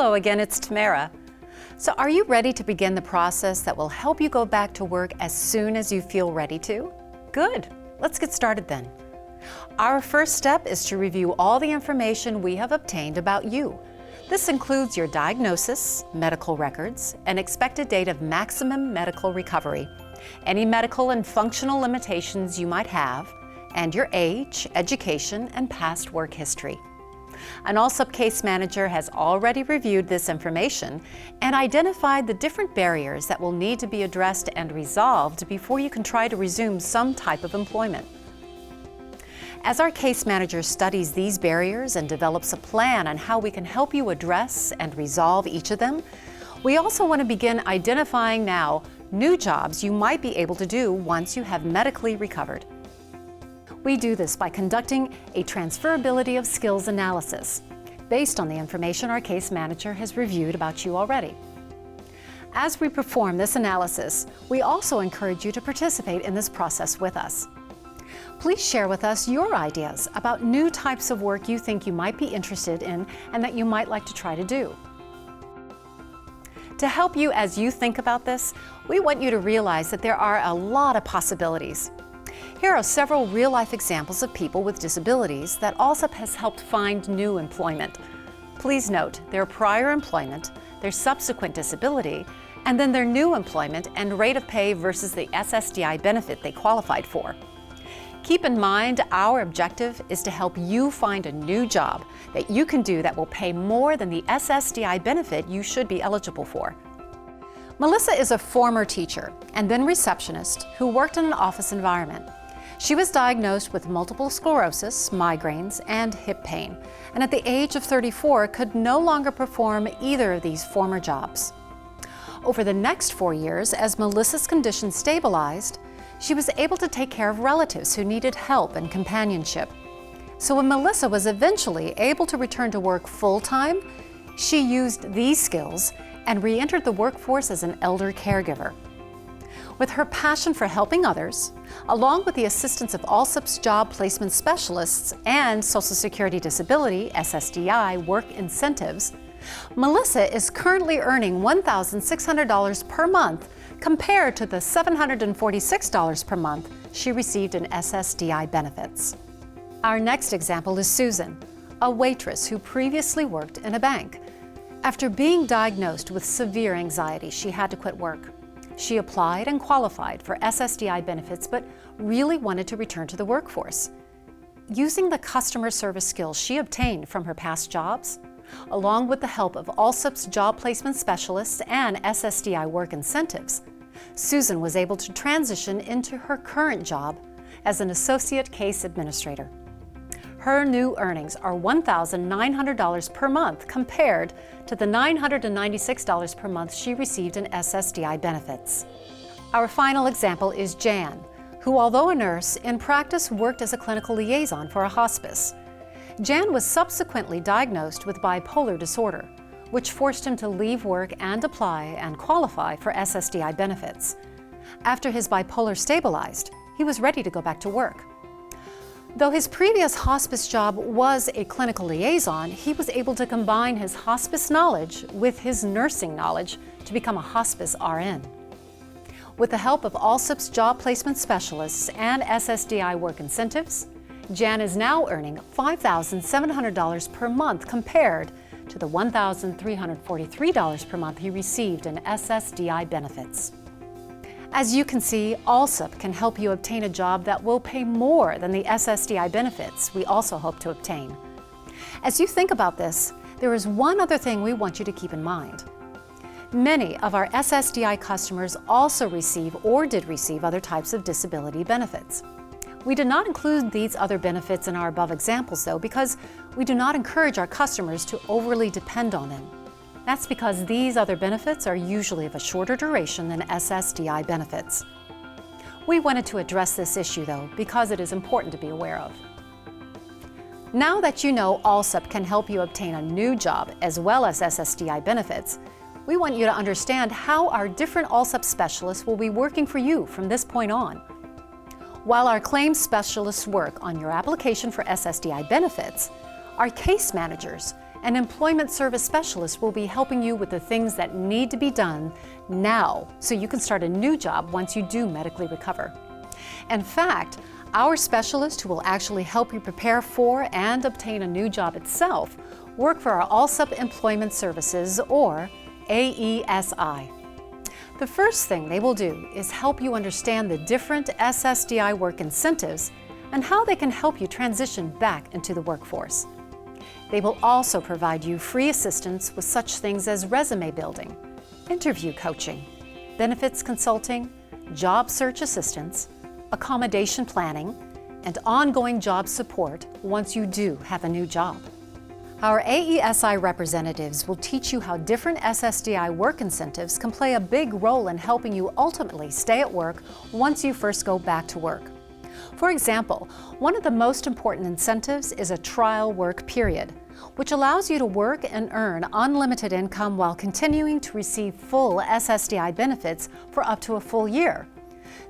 Hello again, it's Tamara. So are you ready to begin the process that will help you go back to work as soon as you feel ready to? Good, let's get started then. Our first step is to review all the information we have obtained about you. This includes your diagnosis, medical records, and expected date of maximum medical recovery, any medical and functional limitations you might have, and your age, education, and past work history. An ALSUP case manager has already reviewed this information and identified the different barriers that will need to be addressed and resolved before you can try to resume some type of employment. As our case manager studies these barriers and develops a plan on how we can help you address and resolve each of them, we also want to begin identifying now new jobs you might be able to do once you have medically recovered. We do this by conducting a transferability of skills analysis based on the information our case manager has reviewed about you already. As we perform this analysis, we also encourage you to participate in this process with us. Please share with us your ideas about new types of work you think you might be interested in and that you might like to try to do. To help you as you think about this, we want you to realize that there are a lot of possibilities. Here are several real-life examples of people with disabilities that ALSUP has helped find new employment. Please note their prior employment, their subsequent disability, and then their new employment and rate of pay versus the SSDI benefit they qualified for. Keep in mind, our objective is to help you find a new job that you can do that will pay more than the SSDI benefit you should be eligible for. Melissa is a former teacher and then receptionist who worked in an office environment. She was diagnosed with multiple sclerosis, migraines, and hip pain, and at the age of 34 could no longer perform either of these former jobs. Over the next 4 years, as Melissa's condition stabilized, she was able to take care of relatives who needed help and companionship. So when Melissa was eventually able to return to work full-time, she used these skills and re-entered the workforce as an elder caregiver. With her passion for helping others, along with the assistance of ALSUP's job placement specialists and Social Security Disability, SSDI, work incentives, Melissa is currently earning $1,600 per month compared to the $746 per month she received in SSDI benefits. Our next example is Susan, a waitress who previously worked in a bank. After being diagnosed with severe anxiety, she had to quit work. She applied and qualified for SSDI benefits, but really wanted to return to the workforce. Using the customer service skills she obtained from her past jobs, along with the help of ALSUP's job placement specialists and SSDI work incentives, Susan was able to transition into her current job as an associate case administrator. Her new earnings are $1,900 per month compared to the $996 per month she received in SSDI benefits. Our final example is Jan, who, although a nurse, in practice worked as a clinical liaison for a hospice. Jan was subsequently diagnosed with bipolar disorder, which forced him to leave work and apply and qualify for SSDI benefits. After his bipolar stabilized, he was ready to go back to work. Though his previous hospice job was a clinical liaison, he was able to combine his hospice knowledge with his nursing knowledge to become a hospice RN. With the help of ALSUP's job placement specialists and SSDI work incentives, Jan is now earning $5,700 per month compared to the $1,343 per month he received in SSDI benefits. As you can see, ALSUP can help you obtain a job that will pay more than the SSDI benefits we also hope to obtain. As you think about this, there is one other thing we want you to keep in mind. Many of our SSDI customers also receive or did receive other types of disability benefits. We did not include these other benefits in our above examples, though, because we do not encourage our customers to overly depend on them. That's because these other benefits are usually of a shorter duration than SSDI benefits. We wanted to address this issue, though, because it is important to be aware of. Now that you know ALSUP can help you obtain a new job as well as SSDI benefits, we want you to understand how our different ALSUP specialists will be working for you from this point on. While our claims specialists work on your application for SSDI benefits, our case managers An employment service specialist will be helping you with the things that need to be done now so you can start a new job once you do medically recover. In fact, our specialist who will actually help you prepare for and obtain a new job itself work for our ALSUP Employment Services, or AESI. The first thing they will do is help you understand the different SSDI work incentives and how they can help you transition back into the workforce. They will also provide you free assistance with such things as resume building, interview coaching, benefits consulting, job search assistance, accommodation planning, and ongoing job support once you do have a new job. Our AESI representatives will teach you how different SSDI work incentives can play a big role in helping you ultimately stay at work once you first go back to work. For example, one of the most important incentives is a trial work period, which allows you to work and earn unlimited income while continuing to receive full SSDI benefits for up to a full year.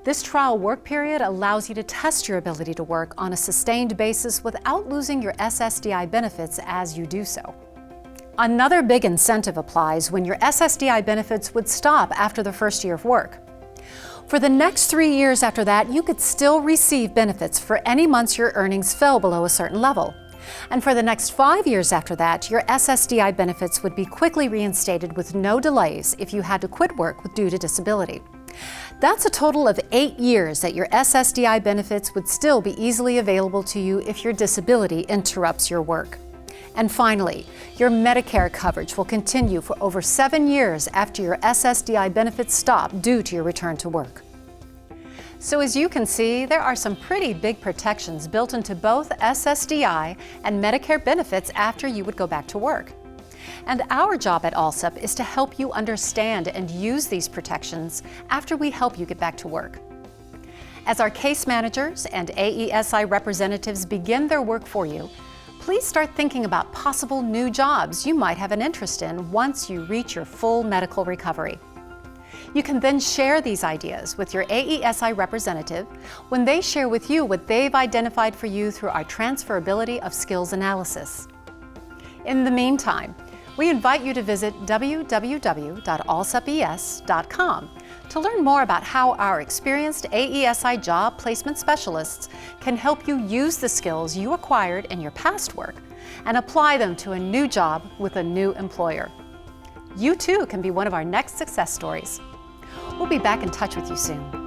This trial work period allows you to test your ability to work on a sustained basis without losing your SSDI benefits as you do so. Another big incentive applies when your SSDI benefits would stop after the first year of work. For the next 3 years after that, you could still receive benefits for any months your earnings fell below a certain level. And for the next 5 years after that, your SSDI benefits would be quickly reinstated with no delays if you had to quit work due to disability. That's a total of 8 years that your SSDI benefits would still be easily available to you if your disability interrupts your work. And finally, your Medicare coverage will continue for over 7 years after your SSDI benefits stop due to your return to work. So as you can see, there are some pretty big protections built into both SSDI and Medicare benefits after you would go back to work. And our job at ALSUP is to help you understand and use these protections after we help you get back to work. As our case managers and AESI representatives begin their work for you, please start thinking about possible new jobs you might have an interest in once you reach your full medical recovery. You can then share these ideas with your AESI representative when they share with you what they've identified for you through our transferability of skills analysis. In the meantime, we invite you to visit www.alsupes.com to learn more about how our experienced AESI job placement specialists can help you use the skills you acquired in your past work and apply them to a new job with a new employer. You too can be one of our next success stories. We'll be back in touch with you soon.